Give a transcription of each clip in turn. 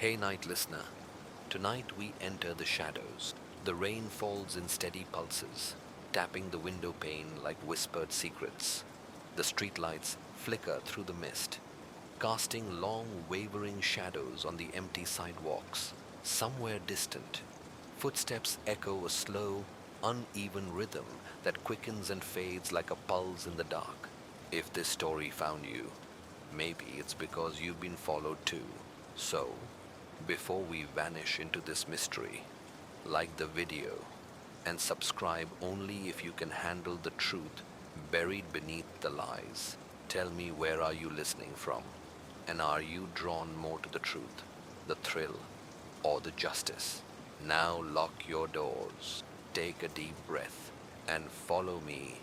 Hey, night listener. Tonight we enter the shadows. The rain falls in steady pulses, tapping the window pane like whispered secrets. The streetlights flicker through the mist, casting long, wavering shadows on the empty sidewalks. Somewhere distant, footsteps echo a slow, uneven rhythm that quickens and fades like a pulse in the dark. If this story found you, maybe it's because you've been followed too. So, before we vanish into this mystery, like the video and subscribe only if you can handle the truth buried beneath the lies. Tell me, where are you listening from? And are you drawn more to the truth, the thrill, or the justice? Now lock your doors, take a deep breath, and follow me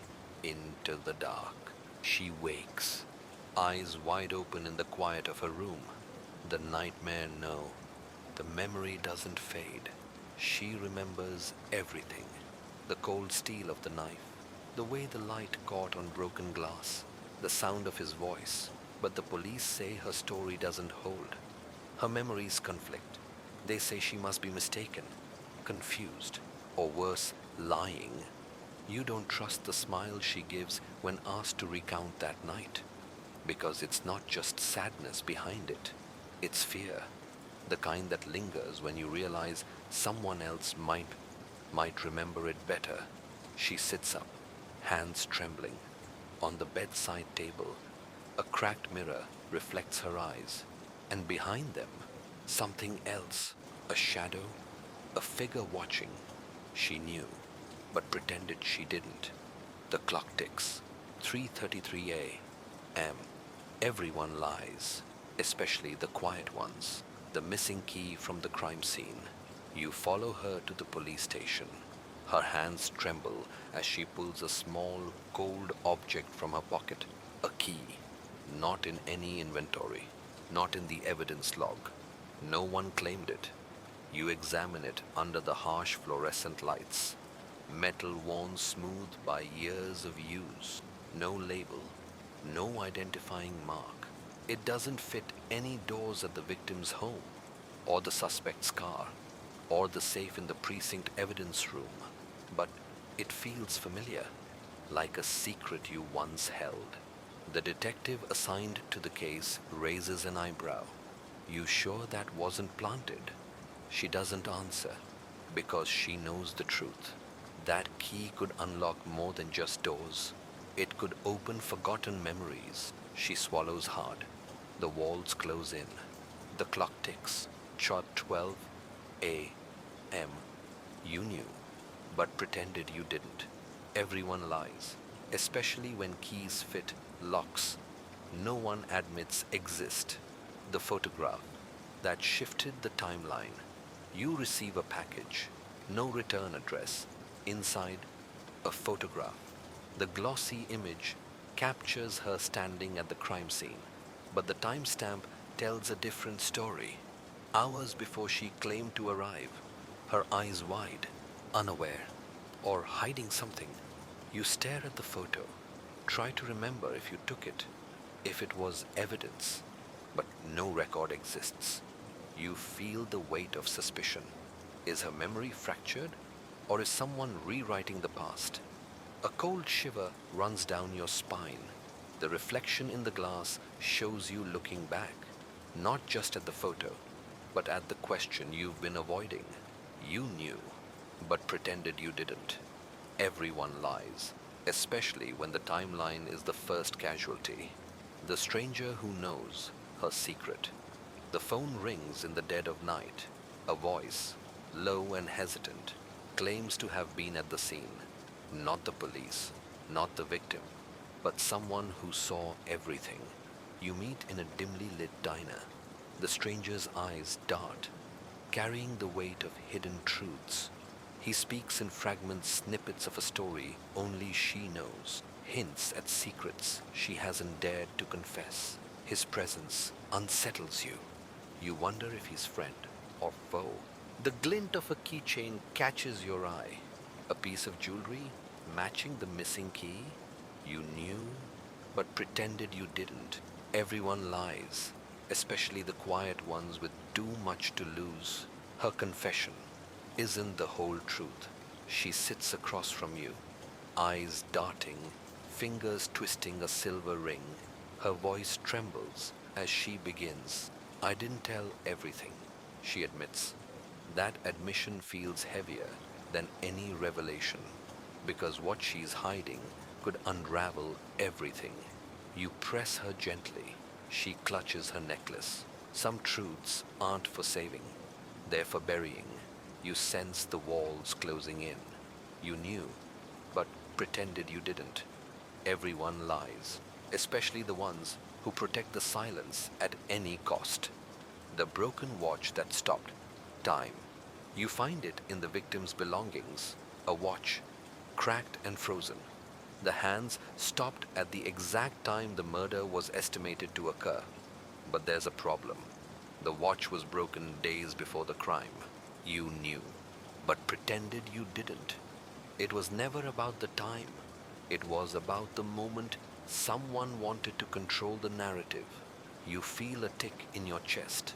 into the dark. She wakes, eyes wide open in the quiet of her room. The nightmare no, the memory doesn't fade. She remembers everything. The cold steel of the knife, the way the light caught on broken glass, the sound of his voice. But the police say her story doesn't hold. Her memories conflict. They say she must be mistaken, confused, or worse, lying. You don't trust the smile she gives when asked to recount that night, because it's not just sadness behind it, it's fear, the kind that lingers when you realize someone else might remember it better. She sits up, hands trembling. On the bedside table, a cracked mirror reflects her eyes, and behind them, something else, a shadow, a figure watching. She knew, but pretended she didn't. The clock ticks, 3:33 a.m. Everyone lies, especially the quiet ones. The missing key from the crime scene. You follow her to the police station. Her hands tremble as she pulls a small, cold object from her pocket. A key. Not in any inventory. Not in the evidence log. No one claimed it. You examine it under the harsh fluorescent lights. Metal worn smooth by years of use. No label. No identifying mark. It doesn't fit any doors at the victim's home, or the suspect's car, or the safe in the precinct evidence room. But it feels familiar, like a secret you once held. The detective assigned to the case raises an eyebrow. You sure that wasn't planted? She doesn't answer, because she knows the truth. That key could unlock more than just doors. It could open forgotten memories. She swallows hard. The walls close in. The clock ticks. Shot 12 a.m. You knew, but pretended you didn't. Everyone lies, especially when keys fit locks no one admits exist. The photograph that shifted the timeline. You receive a package, no return address. Inside, a photograph. The glossy image captures her standing at the crime scene, but the timestamp tells a different story. Hours before she claimed to arrive, her eyes wide, unaware, or hiding something. You stare at the photo, try to remember if you took it, if it was evidence, but no record exists. You feel the weight of suspicion. Is her memory fractured, or is someone rewriting the past? A cold shiver runs down your spine. The reflection in the glass shows you looking back, not just at the photo, but at the question you've been avoiding. You knew, but pretended you didn't. Everyone lies, especially when the timeline is the first casualty. The stranger who knows her secret. The phone rings in the dead of night. A voice, low and hesitant, claims to have been at the scene. Not the police, not the victim, but someone who saw everything. You meet in a dimly lit diner. The stranger's eyes dart, carrying the weight of hidden truths. He speaks in fragments, snippets of a story only she knows, hints at secrets she hasn't dared to confess. His presence unsettles you. You wonder if he's friend or foe. The glint of a keychain catches your eye. A piece of jewelry matching the missing key. You knew, but pretended you didn't. Everyone lies, especially the quiet ones with too much to lose. Her confession isn't the whole truth. She sits across from you, eyes darting, fingers twisting a silver ring. Her voice trembles as she begins. I didn't tell everything, she admits. That admission feels heavier than any revelation, because what she's hiding could unravel everything. You press her gently. She clutches her necklace. Some truths aren't for saving, they're for burying. You sense the walls closing in. You knew, but pretended you didn't. Everyone lies, especially the ones who protect the silence at any cost. The broken watch that stopped time. You find it in the victim's belongings, a watch, cracked and frozen. The hands stopped at the exact time the murder was estimated to occur. But there's a problem. The watch was broken days before the crime. You knew, but pretended you didn't. It was never about the time. It was about the moment someone wanted to control the narrative. You feel a tick in your chest,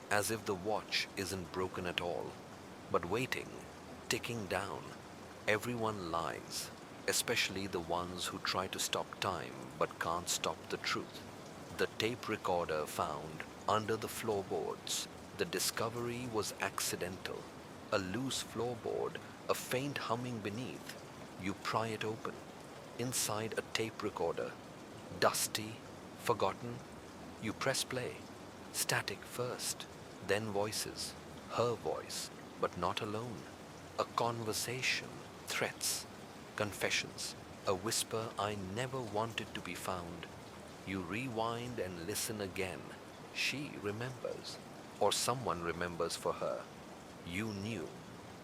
as if the watch isn't broken at all, but waiting, ticking down. Everyone lies, especially the ones who try to stop time but can't stop the truth. The tape recorder found under the floorboards. The discovery was accidental. A loose floorboard, a faint humming beneath. You pry it open. Inside a tape recorder, dusty, forgotten. You press play. Static first, then voices. Her voice, but not alone. A conversation, threats, confessions, a whisper I never wanted to be found. You rewind and listen again. She remembers, or someone remembers for her. You knew,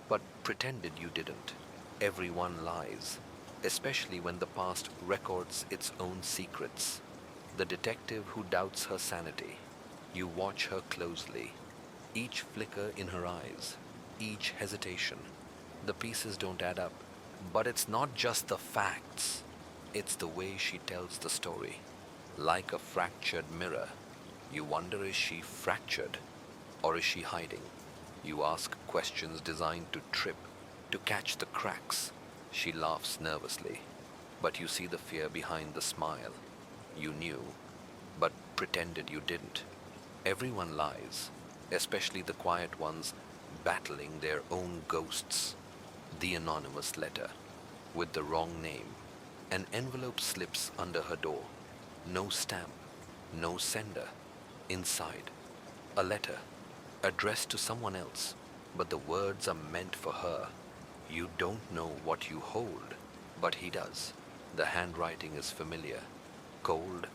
but pretended you didn't. Everyone lies, especially when the past records its own secrets. The detective who doubts her sanity. You watch her closely. Each flicker in her eyes, each hesitation. The pieces don't add up. But it's not just the facts. It's the way she tells the story. Like a fractured mirror. You wonder, is she fractured? Or is she hiding? You ask questions designed to trip, to catch the cracks. She laughs nervously, but you see the fear behind the smile. You knew, but pretended you didn't. Everyone lies, especially the quiet ones battling their own ghosts. The anonymous letter, with the wrong name. An envelope slips under her door. No stamp, no sender. Inside, a letter, addressed to someone else, but the words are meant for her. You don't know what you hold, but he does. The handwriting is familiar, cold,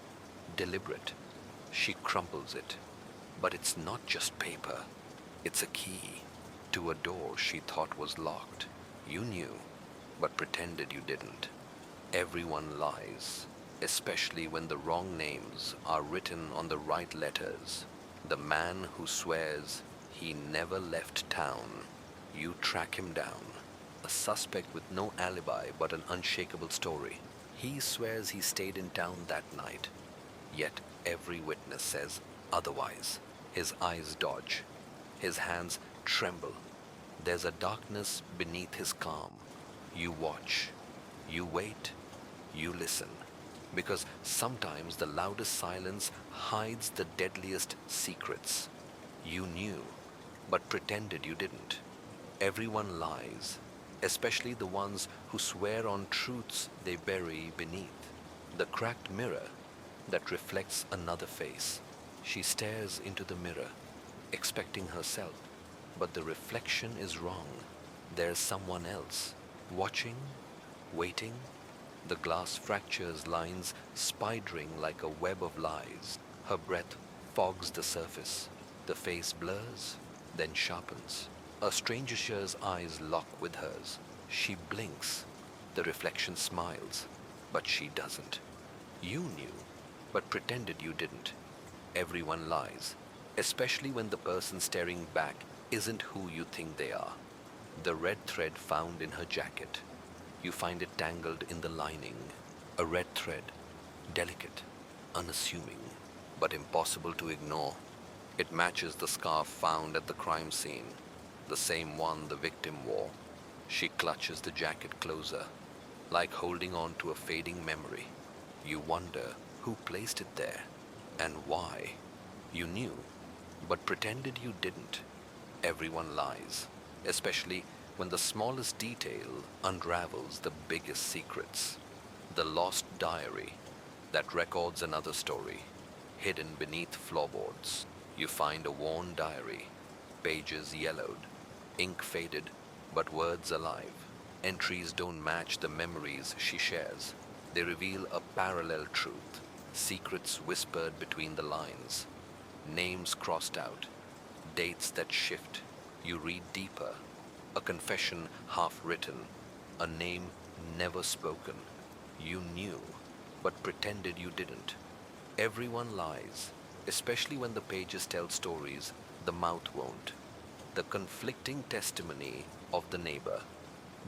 deliberate. She crumples it, but it's not just paper. It's a key to a door she thought was locked. You knew, but pretended you didn't. Everyone lies, especially when the wrong names are written on the right letters. The man who swears he never left town. You track him down. A suspect with no alibi but an unshakable story. He swears he stayed in town that night. Yet every witness says otherwise. His eyes dodge. His hands tremble. There's a darkness beneath his calm. You watch. You wait. You listen. Because sometimes the loudest silence hides the deadliest secrets. You knew, but pretended you didn't. Everyone lies, especially the ones who swear on truths they bury beneath. The cracked mirror that reflects another face. She stares into the mirror, expecting herself, but the reflection is wrong. There's someone else, watching, waiting. The glass fractures lines, spidering like a web of lies. Her breath fogs the surface. The face blurs, then sharpens. A stranger's eyes lock with hers. She blinks. The reflection smiles, but she doesn't. You knew, but pretended you didn't. Everyone lies, especially when the person staring back isn't who you think they are. The red thread found in her jacket. You find it tangled in the lining. A red thread, delicate, unassuming. but impossible to ignore. It matches the scarf found at the crime scene, the same one the victim wore. She clutches the jacket closer, like holding on to a fading memory. You wonder who placed it there and why. You knew, but pretended you didn't. Everyone lies, especially when the smallest detail unravels the biggest secrets. The lost diary that records another story, hidden beneath floorboards. You find a worn diary, pages yellowed, ink faded, but words alive. Entries don't match the memories she shares. They reveal a parallel truth, secrets whispered between the lines, names crossed out, dates that shift. You read deeper, a confession half written, a name never spoken. You knew, but pretended you didn't. Everyone lies, especially when the pages tell stories the mouth won't. The conflicting testimony of the neighbor.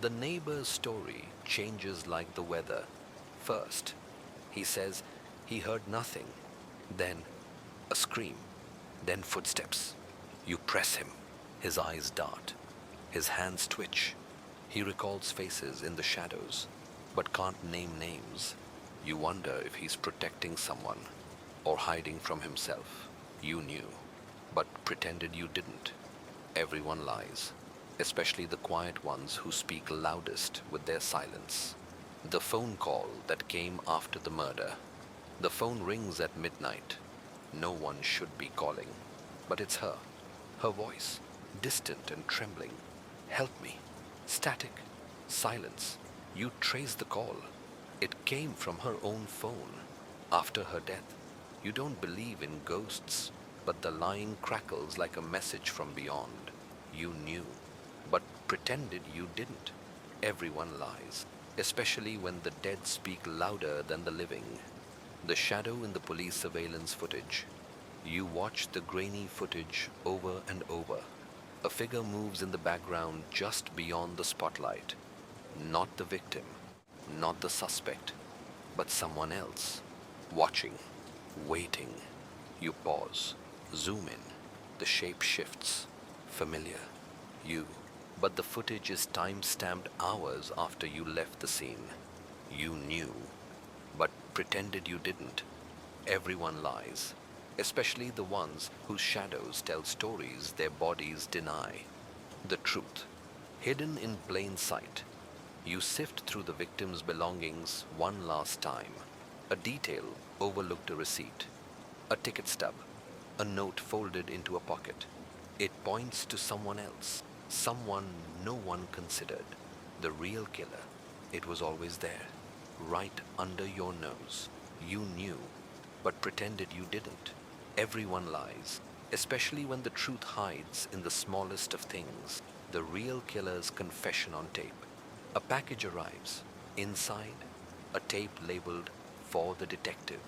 The neighbor's story changes like the weather. First, he says he heard nothing, then a scream, then footsteps. You press him. His eyes dart. His hands twitch. He recalls faces in the shadows, but can't name names. You wonder if he's protecting someone or hiding from himself. You knew, but pretended you didn't. Everyone lies, especially the quiet ones who speak loudest with their silence. The phone call that came after the murder. The phone rings at midnight. No one should be calling, but it's her. Her voice, distant and trembling. Help me. Static. Silence. You trace the call. It came from her own phone. After her death. You don't believe in ghosts, but the line crackles like a message from beyond. You knew, but pretended you didn't. Everyone lies, especially when the dead speak louder than the living. The shadow in the police surveillance footage. You watch the grainy footage over and over. A figure moves in the background just beyond the spotlight. Not the victim, not the suspect, but someone else. Watching, waiting. You pause, zoom in. The shape shifts. Familiar. You. But the footage is time-stamped hours after you left the scene. You knew, but pretended you didn't. Everyone lies, especially the ones whose shadows tell stories their bodies deny. The truth, hidden in plain sight. You sift through the victim's belongings one last time. A detail overlooked a receipt, a ticket stub, a note folded into a pocket. It points to someone else, someone no one considered. The real killer. It was always there, right under your nose. You knew, but pretended you didn't. Everyone lies, especially when the truth hides in the smallest of things. The real killer's confession on tape. A package arrives. Inside, a tape labeled "For the Detective."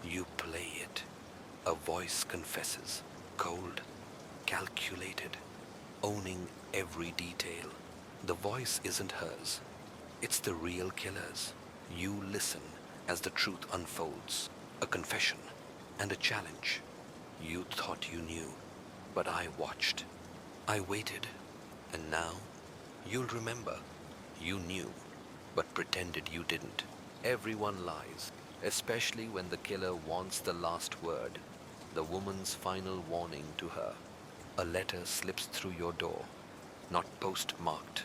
You play it. A voice confesses, cold, calculated, owning every detail. The voice isn't hers. It's the real killer's. You listen as the truth unfolds. A confession and a challenge. You thought you knew, but I watched. I waited. And now, you'll remember. You knew, but pretended you didn't. Everyone lies, especially when the killer wants the last word, the woman's final warning to her. A letter slips through your door, not postmarked,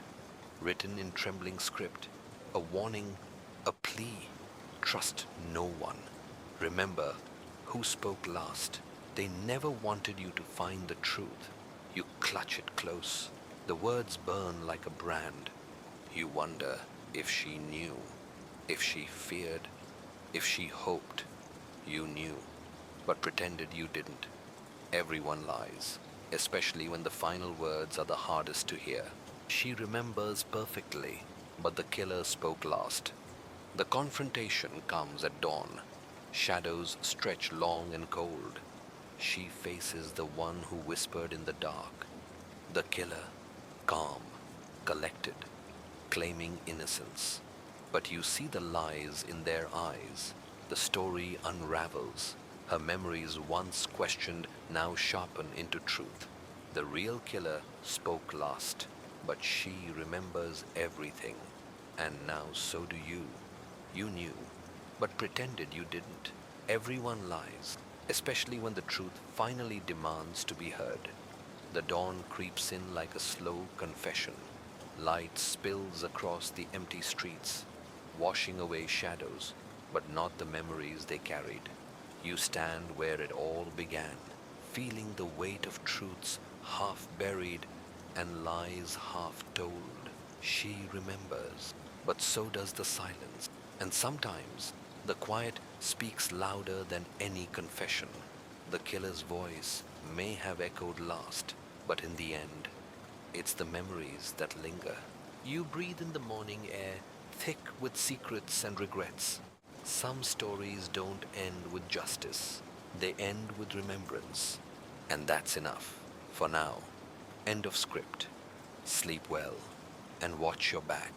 written in trembling script. A warning, a plea. Trust no one. Remember who spoke last. They never wanted you to find the truth. You clutch it close. The words burn like a brand. You wonder if she knew, if she feared, if she hoped. You knew, but pretended you didn't. Everyone lies, especially when the final words are the hardest to hear. She remembers perfectly, but the killer spoke last. The confrontation comes at dawn. Shadows stretch long and cold. She faces the one who whispered in the dark. The killer, calm, collected, claiming innocence. But you see the lies in their eyes. The story unravels. Her memories, once questioned, now sharpen into truth. The real killer spoke last, but she remembers everything. And now so do you. You knew, but pretended you didn't. Everyone lies, especially when the truth finally demands to be heard. The dawn creeps in like a slow confession. Light spills across the empty streets, washing away shadows, but not the memories they carried. You stand where it all began, feeling the weight of truths half buried and lies half told. She remembers, but so does the silence. And sometimes the quiet speaks louder than any confession. The killer's voice may have echoed last, but in the end, it's the memories that linger. You breathe in the morning air, thick with secrets and regrets. Some stories don't end with justice, they end with remembrance. And that's enough. For now. End of script. Sleep well and watch your back.